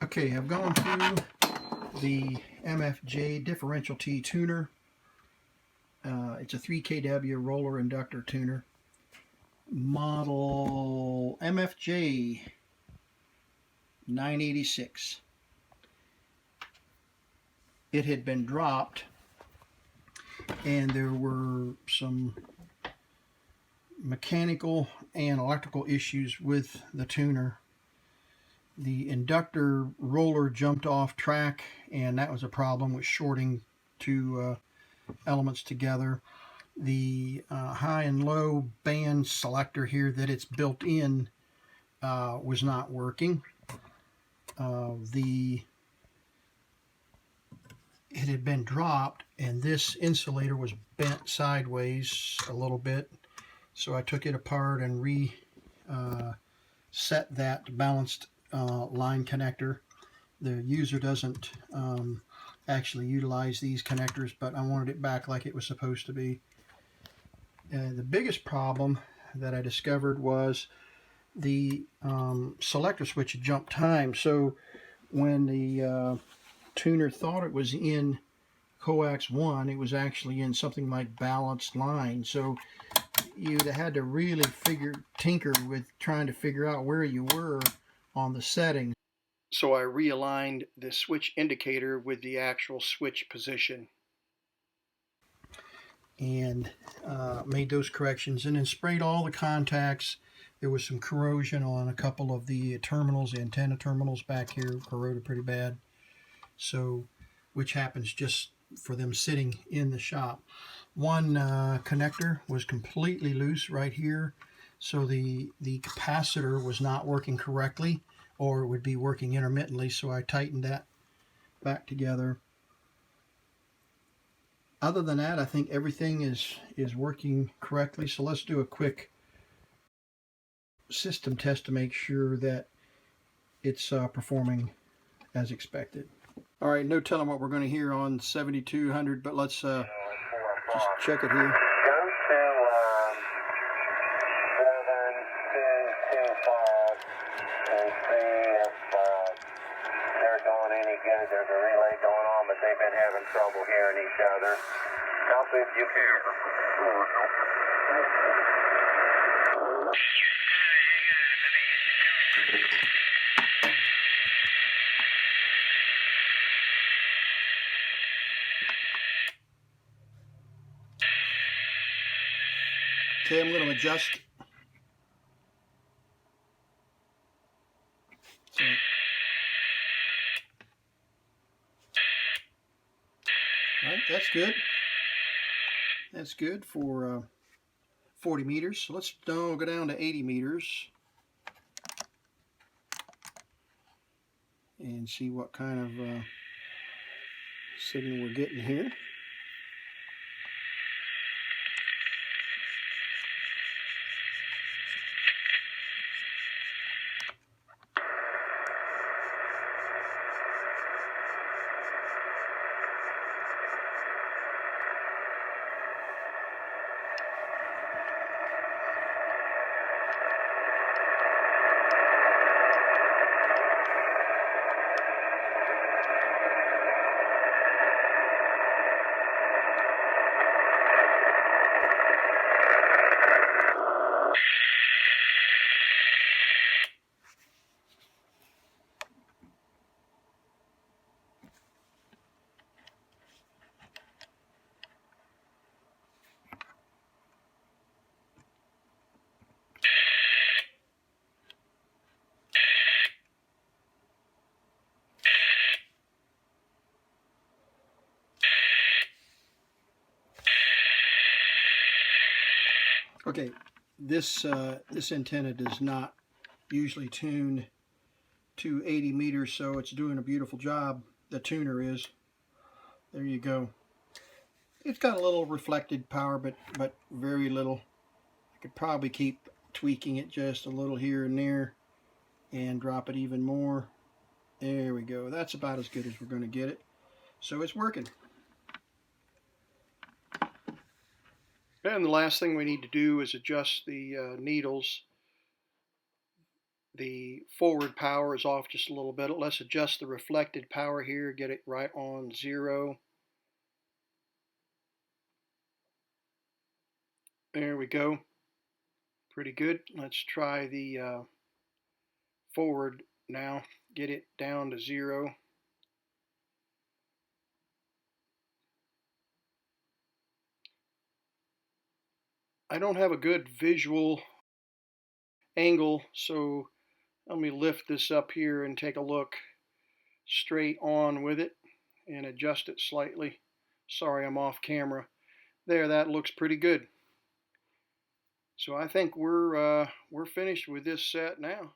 Okay, I've gone through the MFJ differential T tuner. It's a 3 kW roller inductor tuner. Model MFJ-986. It had been dropped and there were some mechanical and electrical issues with the tuner. The inductor roller jumped off track, and that was a problem with shorting two elements together. The high and low band selector here that it's built in was not working. It had been dropped, and this insulator was bent sideways a little bit, so I took it apart and reset that balanced line connector. The user doesn't actually utilize these connectors, but I wanted it back like it was supposed to be. The biggest problem that I discovered was the selector switch had jumped time. So when the tuner thought it was in coax 1, it was actually in something like balanced line. So you'd have had to really tinker with trying to figure out where you were on the settings. So I realigned the switch indicator with the actual switch position and made those corrections, and then sprayed all the contacts. There was some corrosion on a couple of the terminals, the antenna terminals back here, corroded pretty bad. So, which happens just for them sitting in the shop. One connector was completely loose right here, so the capacitor was not working correctly, or it would be working intermittently, so I tightened that back together. Other than that, I think everything is working correctly. So let's do a quick system test to make sure that it's performing as expected. All right, no telling what we're going to hear on 7200, but let's just check it here. There's a relay going on, but they've been having trouble hearing each other. Tell me if you can. Okay, I'm going to adjust. So, all right, that's good. That's good for 40 meters. So let's go down to 80 meters and see what kind of signal we're getting here. Okay, this antenna does not usually tune to 80 meters, so it's doing a beautiful job. The tuner is. There you go. It's got a little reflected power, but very little. I could probably keep tweaking it just a little here and there and drop it even more. There we go. That's about as good as we're going to get it. So it's working. And the last thing we need to do is adjust the needles the forward power is off just a little bit. Let's adjust the reflected power here, get it right on 0. There we go. Pretty good. Let's try the forward now. Get it down to 0. I don't have a good visual angle, so let me lift this up here and take a look straight on with it and adjust it slightly. Sorry, I'm off camera. There, that looks pretty good. So I think we're finished with this set now.